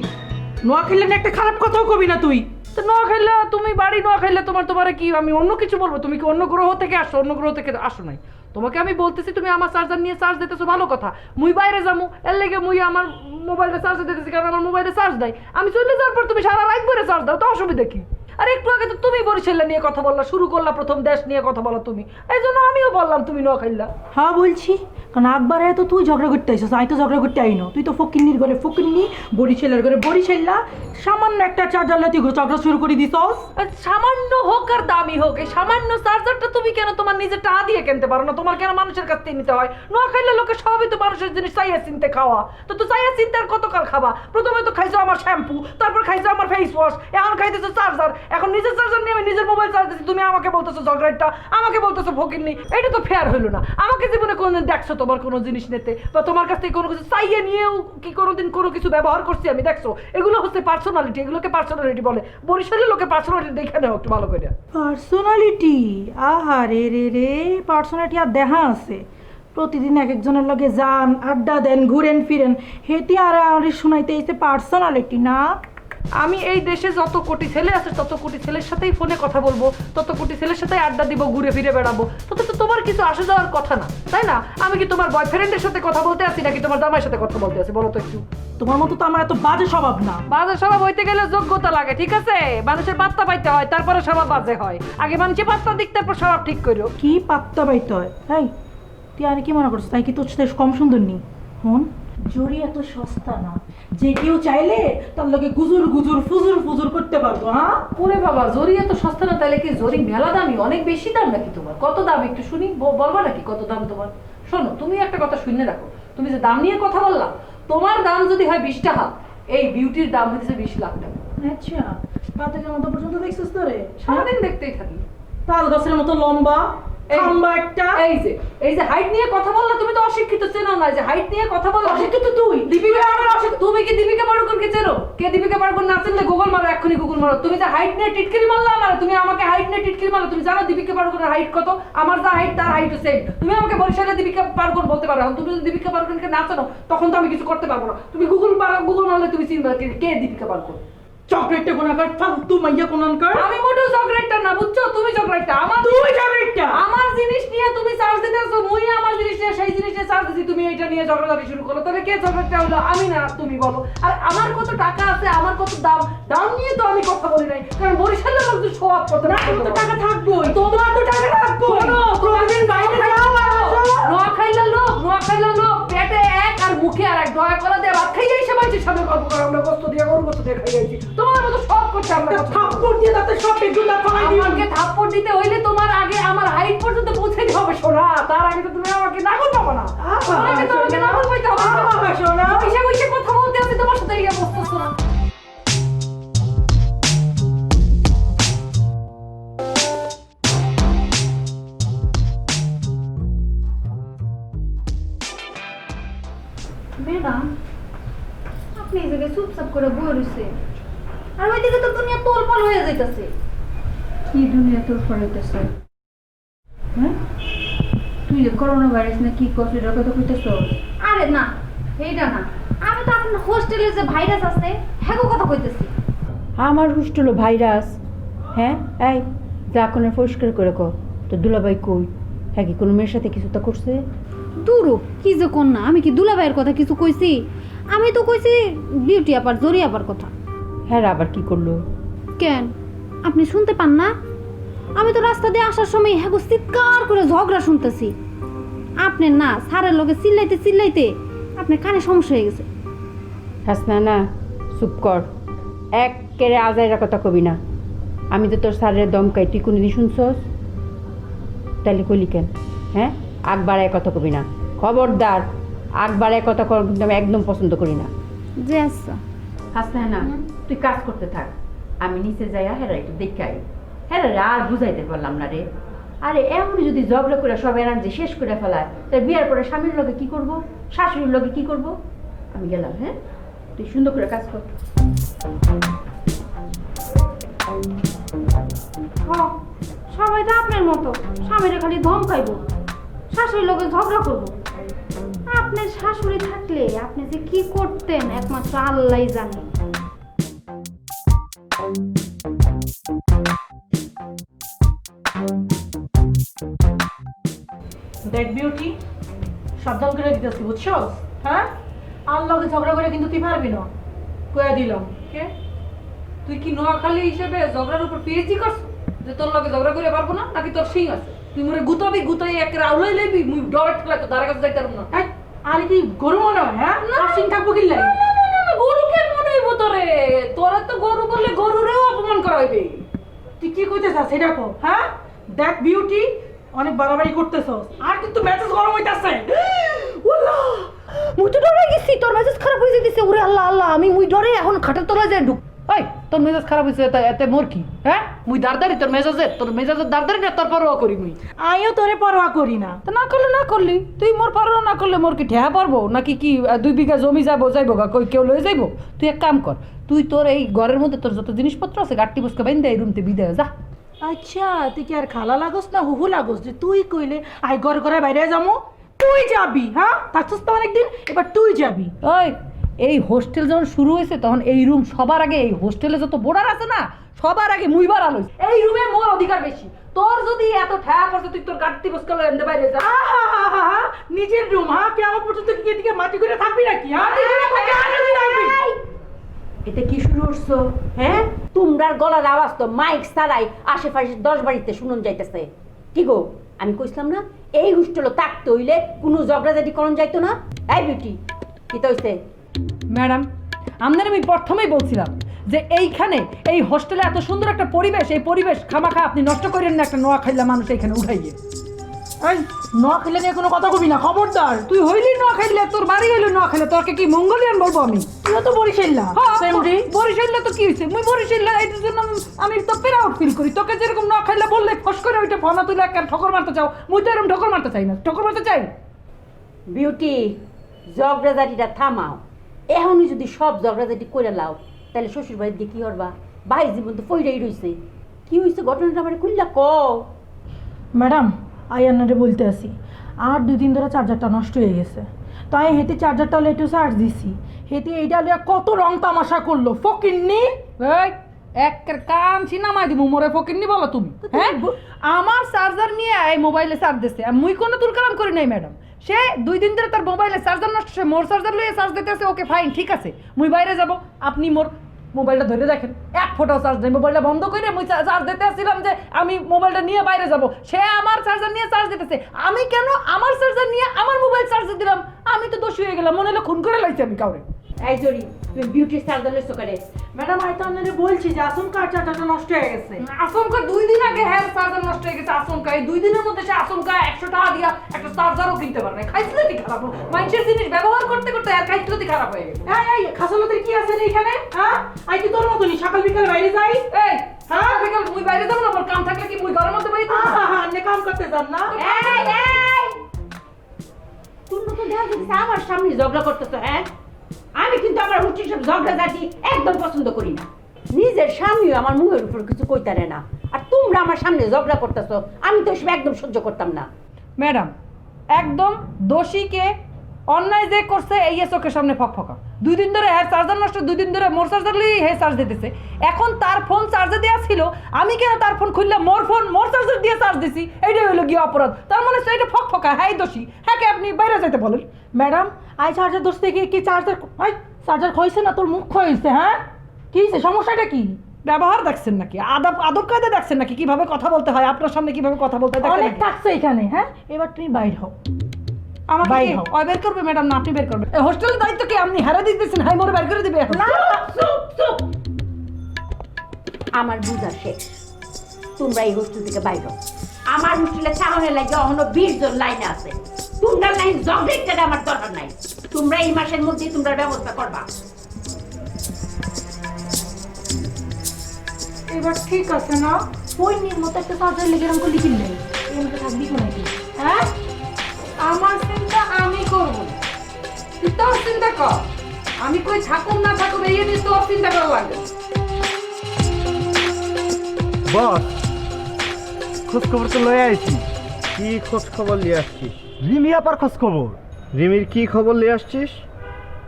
নোয়া খেললে না একটা খারাপ কথাও কবি না তুই। তো নোয়া খেললে তুমি বাড়ি নোয়া খেললে তোমারে কি আমি অন্য কিছু বলবো? তুমি কি অন্য গ্রহ থেকে আসো? অন্য গ্রহ থেকে আসো নাই। তোমাকে আমি বলতেছি তুমি আমার চার্জার নিয়ে চার্জ দিতেছো, ভালো কথা। মুই বাইরে যাবো, এর লেগে মুই আমার মোবাইলটা চার্জ দিতেছি, কারণ আমার মোবাইলে চার্জ দেয়। আমি চলে যাওয়ার পর তুমি সারা রাত করে চার্জ দাও, তো অসুবিধা কি? আর একটু আগে তো তুমি বরিশাল নিয়ে কথা বললা, শুরু করলা প্রথম দেশ নিয়ে কথা বলা তুমি, এই জন্য আমিও বললাম তুমি নোয়া খাইলা। হ্যাঁ বলছি, কারণ আকবার তো তুই ঝগড়া করতে আইসস, আমি তো ঝগড়া করতে আইনো। তুই তো ফকিন্নির ঘরে ফকিন্নি, বরিশালের ঘরে বরিশাল্লা, সামান্য একটা চার্জার তুই ঝগড়া শুরু করে দিছস। সামান্য হোক আর দামি হোক, এই সামান্য চার্জারটা তুমি কেন তোমার নিজের টাকা দিয়ে কিনতে পারো না? তোমার কেন মানুষের কাছ থেকে নিতে হয়? নোয়া খাইলে লোকে সবই তো মানুষের জিনিস চাইয়া চিনতে খাওয়া, তো চাইয়া চিনতে আর কতকাল খাবা? প্রথমে তো খাইছো আমার শ্যাম্পু, তারপর খাইছো আমার ফেস ওয়াশ, এখন খাইতেছো চার্জার। এখন নিজের চার্জার নিয়ে আমি নিজের মোবাইল চার্জ দিচ্ছি, তুমি আমাকে বলতেছো ঝগড়াটা, আমাকে বলতেছো ফকিন্নি। এটা তো ফেয়ার হইলো না। আমাকে জীবনে কোনোদিন দেখছো তোমার কোনো জিনিস নিতে, বা তোমার কাছ থেকে কোনো কিছু চাইয়ে নিয়েও কি কোনোদিন কোনো কিছু ব্যবহার করছি আমি? দেখছো, এগুলো হচ্ছে পার্সোনালিটি, এগুলোকে পার্সোনালিটি বলে। বরিশালের লোকে পার্সোনালিটি দেখে নেও একটু ভালো করে। পার্সোনালিটি? আহা রে রে রে, পার্সোনালিটি আর দেখা আছে? প্রতিদিন এক একজনের লগে যান, আড্ডা দেন, ঘুরেন ফিরেন, হেঁটে আর শোনাইতে এসে পার্সোনালিটি না? আমি এই দেশে যত কোটি ছেলে আছে তত কোটি ছেলের সাথেই ফোনে কথা বলবো, তত কোটি ছেলের সাথে আড্ডা দিব, ঘুরে ফিরে বেড়াবো, তত তো তোমার কিছু আসে যাওয়ার কথা না, তাই না? আমি কি তোমার বয়ফ্রেন্ডের সাথে কথা বলতে আসি নাকি তোমার জামাইয়ের সাথে কথা বলতে আসি? বলো তো একটু। তোমার মতো তো আমার এত বাজে স্বভাব না। বাজে স্বভাব হইতে গেলে যোগ্যতা লাগে, ঠিক আছে? মানুষের পাত্তা পাইতে হয়, তারপরে স্বভাব বাজে হয়। আগে মানুষের পাত্তা দিক, তারপর স্বভাব ঠিক করো। কি পাত্তা পাইতে হয়? তাই তুই আর কি মনে করছো তাই কি তোর সাথে কম সুন্দর নি? হন, জরি এত সস্তা না যে কেউ চাইলে তার লগে গুজুর গুজুর ফুজুর ফুজুর করতে পারবো। হ্যাঁ ওরে বাবা, জরি এত সস্তা না, তাহলে কি জরি মেলা দামি? অনেক বেশি দাম নাকি তোমার? কত দাম একটু শুনি, বলবা নাকি কত দাম তোমার? শোনো, তুমি একটা কথা শুনে রাখো, তুমি যে দাম নিয়ে কথা বললা, তোমার দাম যদি হয় 20 টাকা, এই বিউটির দাম হচ্ছে 20 লাখ টাকা। আচ্ছা, পা থেকে মতো পর্যন্ত দেখছিস তোরে? সারাদিন দেখতেই থাকি। তাল গাছের মতো লম্বা, খাম্বা একটা। এই যে হাইট নিয়ে কথা বললা, তুমি তো অশিক্ষিত, চেনো না? যে হাইট নিয়ে কথা বললা অশিক্ষিত তুই। দীপিকা, তুমি কি দীপিকা পাড়ুকোনকে চেনো? কে দীপিকা পাড়ুকোন না চিনলে গুগল মারো, এক্ষুনি গুগল মারো। তুমি যে হাইট নিয়ে টিটকিরি মারলা আমার, তুমি আমাকে হাইট নিয়ে টিটকিরি মারলা। তুমি জানো দীপিকা পাড়ুকোনের হাইট কত? আমার যা হাইট তার হাইট সেম। তুমি আমাকে বরিশালে দীপিকা পাড়ুকোন বলতে পারো, তুমি যদি দীপিকা পাড়ুকোনকে না চেনো তখন তো আমি কিছু করতে পারবো না। তুমি গুগল মারলে তুমি চিনবে কে দীপিকা পাড়ুকোন। চকলেটটা কোনাকার ফালতু মাইয়া কোনানকার। আমি মোটেও চকলেটটা না, বুঝছো? তুমি চকলেটটা। আমার তুই চকলেটটা। আমার জিনিস নিয়ে তুমি চার্জ দিতেছো, মুই আমার জিনিস নিয়ে সেই জিনিস নিয়ে চার্জ দিছি, তুমি এটা নিয়ে ঝগড়াঝাটি শুরু করো। তাহলে কে চকলেটটা হলো? আমি না তুমি বলো। আর আমার কত টাকা আছে, আমার কত দাম, দাম নিয়ে তো আমি কথা বলি নাই, কারণ বরিশালের লোক তো শো আপ করতে না। তো টাকা থাকবোই, তোমার তো টাকা থাকবোই। শোনো, প্রতিদিন বাইরে যাও আর নোয়া খাইলা লোক পেটে এক আর মুখে আর এক, দয়া করে দিয়ে ভাত খাইয়ে এসে বাইরের সামনে গল্প করে আমরা গোস্ত দিয়ে গরু গোস্ত দিয়ে খাইয়েছি। তোমার মতো সব করতে আমরা থাপ্পড় দিয়ে তাতে সব বেগুলা খাওয়াই দিও। আমাকে থাপ্পড় দিতে হইলে তোমার আগে আমার হাইট পর্যন্ত পৌঁছে দিতে হবে সোনা। তার আগে তো তুমি আমাকে নাগল পাবো না। তোমাকে তো আমাকে নাগল পাইতে হবে। সোনা বসে বসে কথা বলতে আছে তোমার সাথে গিয়ে বসতেছো না। ম্যাডাম, আপনি এই জায়গায় চুপচাপ করে বয়ে রয়েছে, আর ওইদিকে তো দুনিয়া তোলপাল হয়ে যাইতেছে। কি দুনিয়া তোর ফলাইতেছে? হ্যাঁ, তুই যে করোনা ভাইরাস না কি করছিস এটার কথা কইতেছ? আরে না, এইটা না, আমি তো আপনার হোস্টেলে যে ভাইরাস আছে হ্যাঁ কথা কইতেছি। আমার হোস্টেলে ভাইরাস? হ্যাঁ, এই যা কোনো পরিষ্কার করে কো তো দুলাভাই কই? হ্যাঁ, কি কোনো মেয়ের সাথে কিছু তো করছে? দূরও কি যে কোন না, আমি কি দুলাভাইয়ের কথা কিছু কইছি? আমি তো কইছি বিউটি আপার জরি আপার কথা। হ্যাঁ, আবার কি করলো? কেন আপনি শুনতে পান না? আমি তো রাস্তা দিয়ে আসার সময় হ্যাঁ চিৎকার করে ঝগড়া শুনতেছি। আপনি না স্যারের লোকে চিল্লাইতে চিল্লাইতে আপনার কানে সমস্যা হয়ে গেছে। হাসনা না, চুপ কর, এক কেড়ে আজাইরা কথা কবি না। আমি তো তোর স্যারের দমকাই, তুই কোনোদিন শুনছস? তাহলে কইলি কেন? হ্যাঁ, আগ বাড়ায় কথা কবি না, খবরদার। আগ বাড়ায় কথা কর কিন্তু আমি একদম পছন্দ করি না। যে আচ্ছা হাসনা না, তুই কাজ করতে থাক, আমি নিচে যাইয়া হেরা একটু দেখাই। হ্যাঁ রে, আর বুঝাইতে পারলাম না রে। আরে এমনি যদি ঝগড়া করে সব এনার্জি শেষ করে ফেলায়, তাই বিয়ার পরে স্বামীর লগে কি করব, শাশুড়ির লগে কি করব? আমি গেলাম। হ্যাঁ, তুই সুন্দর করে কাজ কর। সবাই তো আপনার মতো স্বামীরা খালি ধমকাইব, শাশুড়ির লোকে ঝগড়া করব। আপনার শাশুড়ি থাকলে আপনি যে কি করতেন একমাত্র আল্লাহই জানে। দেখ বিউটি, সাবধান করে দিতেছি, বুঝছো? হ্যাঁ, আল্লাহকে ঝগড়া করে কিন্তু তুই পারবি না, কয়ে দিলাম। কে? তুই কি নোয়াখালী হিসেবে ঝগড়ার উপর পিএইচডি করছ যে তোর লগে ঝগড়া করে পারবো না? নাকি তোর সিং আছে? তুই মনে গুতাবি, গুতাই একের আউলাই লইবি, মুই ডরে ঠেলা তো ধারে কাছে যাইতে পারবো না। আরে কি গরু মনে হয়? হ্যাঁ, সিং থাকবো কি লাই? গরু কেন মনে হইব তোরে? তোরা তো গরু বললে গরুরেও অপমান করা হইবে। তুই কি কইতে চাস সেটা কো। হ্যাঁ, দেখ বিউটি, অনেক বাড়াবাড়ি করতেছস, আর কিন্তু মেজাজ গরম হইতাছে। ওল্লাহ, মুই তো ডরে গেছি, তোর মেজাজ খারাপ হয়ে যেতেছে। ওরে আল্লাহ আল্লাহ, আমি মুই ডরে এখন খাটের তলায় যাই ঢুক। ওই তোর মেজাজ খারাপ হয়েছে এতে মোর কি? হ্যাঁ, মুই দারদারি তোর মেজাজের দারদারি না তোর পরোয়া করি মুই। আমিও তোরে পরোয়া করি না। তো না করলে না করলি, তুই মোর পরোয়া না করলে মোর কি ঠেহা পারবো নাকি? কি 2 বিঘা জমি যাবো গা কই কেউ লয়ে যাইবো? তুই এক কাম কর, তুই তোর এই ঘরের মধ্যে তোর যত জিনিসপত্র আছে গাট্টি বসকে বাইন্দা এই রুমতে বিদায় যা। আচ্ছা, তুই কি আর খালা লাগোস না হুহু লাগোস যে তুই কইলে আই ঘরে ঘরে বাইরে যাবো? তুই যাবি। হ্যাঁ, থাকছিস তো অনেকদিন, এবার তুই যাবি। ওই এই হোস্টেল যখন শুরু হয়েছে তখন এই রুম সবার আগে, এই হোস্টেলে যত বোর্ডার আছে না সবার আগে মুই বার আলোই। এই রুমে মোর অধিকার বেশি। তোর যদি এত ঠেয়া পড়ছে তুই তোর গাড়ি বসকে এমনি বাইরে যা। নিজের রুম? হ্যাঁ, কেমন পর্যন্ত কি এদিকে মাটি করে থাকবি নাকি? হ্যাঁ, এতে কি শুরু করছো? হ্যাঁ, তোমরার গলার আওয়াজ তো মাইক ছাড়াই আশেপাশে 10 বাড়িতে শুনুন যাইতেছে। কি গো, আমি কইছিলাম না এই হোস্টেলে থাকতে হইলে কোনো ঝগড়াঝাটি করন যাইতো না? এই বিউটি, কি তো হইছে? ম্যাডাম, আপনার আমি প্রথমেই বলছিলাম যে এইখানে এই হোস্টেলে এত সুন্দর একটা পরিবেশ, এই পরিবেশ খামাখা আপনি নষ্ট করেন না একটা নোয়াখাইলা মানুষ এইখানে উঠাইয়ে। এই নোয়াখালী নিয়ে কোনো কথা কবি না, খবরদার। তুই হইলি নোয়াখাইলে, তোর বাড়ি হইলি নোয়াখাইলে, তোকে কি মঙ্গলিয়ান বলবো আমি? তুই তো বরিশাল্লা। বরিশাল্লা তো কি হয়েছে? মুই বরিশাল্লা, এটার জন্য আমি তো প্রাউড ফিল করি। তোকে যেরকম নোয়াখাইলা বললে ফস করে ওইটা ফনা তুলে একটা ঠকর মারতে চাও, মুই তো এরকম ঠকর মারতে চাই না। ঠকর মারতে চাই? বিউটি, ঝগড়াঝাটিটা থামাও। এখনই যদি সব ঝগড়াঝাটি করে লাও তাহলে শ্বশুর বাড়ির দিয়ে কি করবা? ভাই জীবন তো ফইরাই রইছে। কি হয়েছে ঘটনাটা আমার খুললা কও। ম্যাডাম, আয়ান্নারে বলতে আসি, আর 2 দিন ধরে চার্জারটা নষ্ট হয়ে গেছে। তাই হেঁটে চার্জারটা একটু চার্জ দিছি হেঁটে এইটা লিয়া কত রং তামাশা করলো ফকিন্নি এই একের কান সিনামাই দিব মোরে ফকিন্নি বলো তুমি হ্যাঁ আমার চার্জার নিয়ে এই মোবাইলে চার্জ দিছে মুই কোনো তুলকালাম করি নাই ম্যাডাম সে 2 দিন ধরে তার মোবাইলে চার্জার নষ্ট সে মোর চার্জার লইয়ে চার্জ দিতেছে ওকে ফাইন ঠিক আছে মুই বাইরে যাব আপনি মোর মোবাইলটা ধরে দেখেন এক ফোটাও চার্জ নেই মোবাইলটা বন্ধ করে মুই চার্জ দিতে আসছিলাম যে আমি মোবাইলটা নিয়ে বাইরে যাব সে আমার চার্জার নিয়ে চার্জ দিতেছে আমি কেন আমার চার্জার নিয়ে আমার মোবাইল চার্জ দিলাম আমি তো দোষী হয়ে গেলাম মনে হলো খুন করে লাইছি আমি কাউরে এই জরি তুমি বিউটি চার্জার লইছো করে ম্যাডাম আমি তো আপনাদের বলছি যে আচমকা চার্জারটা নষ্ট হয়ে গেছে আচমকা 2 দিন আগে হ্যাঁ চার্জার নষ্ট হয়ে গেছে আচমকা এই 2 দিনের মধ্যে সে আচমকা 100 টাকা দিয়া একটা চার্জারও কিনতে পারবে খাইছলতি খারাপ মানুষের জিনিস ব্যবহার করতে করতে আর খাইছলতি খারাপ হয়ে গেছে এই খাসলতির কি আছে এখানে হ্যাঁ আই কি তোর মতই সকাল বিকাল বাইরে যাই এই হ্যাঁ বিকাল মুই বাইরে যাব না মোর কাম থাকলে কি মুই ঘরের মধ্যে বাইরে হ্যাঁ নে কাম করতে যান না এই তুমি তো দেখা যাচ্ছে আমার সামনে ঝগড়া করতেছো হ্যাঁ আমি কিন্তু আমার হুটি সব ঝগড়াঝাটি একদম পছন্দ করি না নিজের স্বামীও আমার মুখের উপর কিছু কইতারে না আর তোমরা আমার সামনে ঝগড়া করতেছো আমি তো এসব একদম সহ্য করতাম না ম্যাডাম একদম দোষীকে অন্যায় যে করছে এই চোখের সামনে ফকফকা 2 দিন ধরে হ্যাঁ চার্জার নষ্ট 2 দিন ধরে মোর চার্জার লিয়ে হ্যাঁ চার্জ দিতেছে এখন তার ফোন চার্জে দেওয়া ছিল আমি কেন তার ফোন খুললে মোর ফোন মোর চার্জার দিয়ে চার্জ দিছি এইটাই হলো গিয়ে অপরাধ তার মানে সেইটা ফকফকা হ্যাঁ দোষী হ্যাঁ আপনি বাইরে যাইতে বলেন ম্যাডাম আই চার্জার দোষ থেকে কি চার্জার চার্জার খইছে না তোর মুখ খইছে হ্যাঁ কি হইছে সমস্যাটা কি ব্যবহার দেখছেন নাকি আদব কায়দা দেখছেন নাকি কিভাবে কথা বলতে হয় আপনার সামনে কিভাবে কথা বলতে হয় অনেক থাকছে এখানে হ্যাঁ এবার তুমি বাইরে হও আমাকে ওই বের করবে ম্যাডাম না আপনি বের করবেন হোস্টেলের দায়িত্ব কি আপনি হারা দিতেছেন হাই মোরে বের করে দিবে না চুপ চুপ আমার বুঝা শেষ তোমরা এই হোস্টেল থেকে বাইরে হও আমার হোস্টেলে ছাউনে লাগে এখনো 20 জন লাইনে আছে তোমরা লাইন জগড়ে আমার দরকার নাই তোমরা এই মাসের মধ্যে তোমরা ব্যবস্থা করবা এবার ঠিক আছে না পয়নির মতো একটা চার্জার লেগে এরকম করে লিখিল নেই এর মধ্যে থাকবি কোন নাকি হ্যাঁ আমার চিন্তা আমি করব তুই তোর চিন্তা কর আমি কই থাকুম না থাকুম এই নিয়ে তোর চিন্তা করা লাগবে বস খোঁজ খবর তো লয়ে আইছি কি খোঁজ খবর নিয়ে আসছিস রিমি আপার খোঁজ খবর রিমির কি খবর নিয়ে আসছিস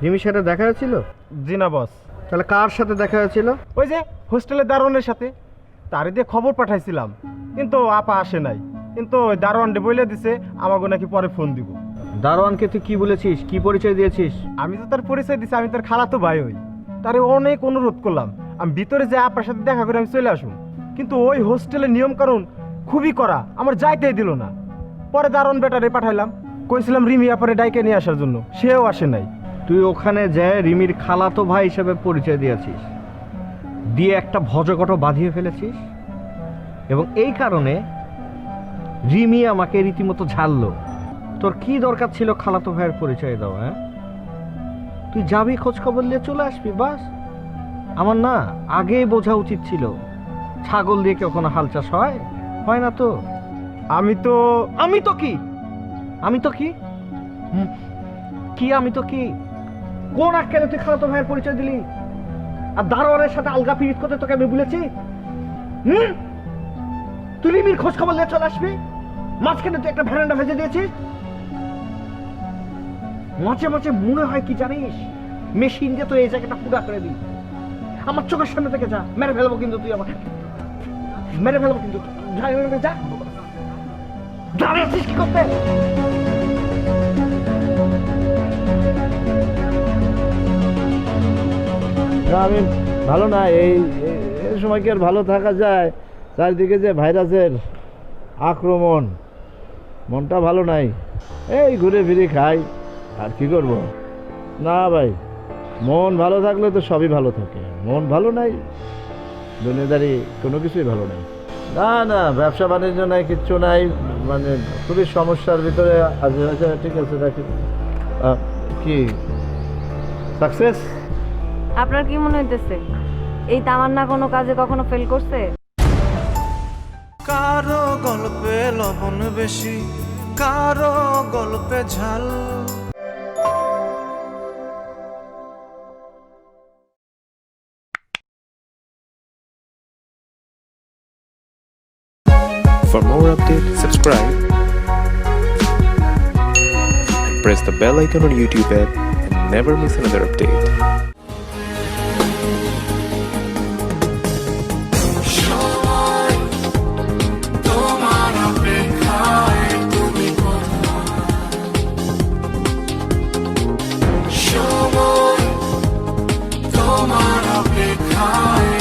রিমির সাথে দেখা হয়েছিল জি না বস তাহলে কার সাথে দেখা হয়েছিল ওই যে হোস্টেলের দারোয়ানের সাথে তারই দিয়ে খবর পাঠাইছিলাম কিন্তু আপা আসে নাই কিন্তু ওই দারোয়ানটা বলে দিছে আমাকে নাকি পরে ফোন দিব দারোয়ানকে তুই কি বলেছিস কি পরিচয় দিয়েছিস আমি তো তার পরিচয় দিছি আমি তার খালাতো ভাই হই তারে অনেক অনুরোধ করলাম আমি ভিতরে যে আপার সাথে দেখা করে আমি চলে আসুন কিন্তু ওই হোস্টেলের নিয়ম কানুন খুবই কড়া আমার যাইতেই দিল না পরে দারোয়ান বেটারে পাঠাইলাম কইছিলাম রিমি আপারে ডাইকে নিয়ে আসার জন্য সেও আসে নাই তুই ওখানে যে রিমির খালাতো ভাই হিসেবে পরিচয় দিয়েছিস দিয়ে একটা ভজকট বাঁধিয়ে ফেলেছিস এবং এই কারণে রিমি আমাকে রীতিমতো ঝাড়লো তোর কি দরকার ছিল খালাতো ভাইয়ের পরিচয় দাও হ্যাঁ তুই যাবি খোঁজ খবর নিয়ে চলে আসবি বাস আমার না আগেই বোঝা উচিত ছিল ছাগল দিয়ে কখনো হাল চাষ হয় না তো আমি তো কি আমি তো কি কোন আক্কেলে তুই খালাতো ভাইয়ের পরিচয় দিলি আর দারোয়ানের সাথে আলগা পিরিত করতে তোকে আমি বলেছি তুই রিমির খোঁজ খবর নিয়ে চলে আসবি মাঝখানে তুই একটা ভ্যারান্ডা ভেজে দিয়েছিস মাঝে মাঝে মনে হয় কি জানিস মেশিন দিয়ে তো এই জায়গাটা পুরা করে দিই আমার চোখের সামনে থেকে যা মেরে ফেলবো কিন্তু তুই আমাকে মেরে ফেলবো কিন্তু যা দাঁড়িয়েছিস কি করতে আমি ভালো না এই সময় কি আর ভালো থাকা যায় চারিদিকে যে ভাইরাসের আক্রমণ মনটা ভালো নাই এই ঘুরে ফিরে খাই আর কি করব না ভাই মন ভালো থাকলে তো সবই ভালো থাকে মন ভালো নাই দুনিয়াদারি কোনো কিছুই ভালো নাই না ব্যবসা বাণিজ্য নাই কিচ্ছু নাই মানে খুবই সমস্যার ভিতরে আছে ঠিক আছে রাখি কি সাকসেস আপনার কি মনে হইতেছে এই তামান্না কোনো কাজে কখনো ফেল করছে কারো গল্পে লবণ বেশি কারো গল্পে ঝাল For more updates, subscribe and press the bell icon on YouTube app and never miss another update. তোমার অপেক্ষায়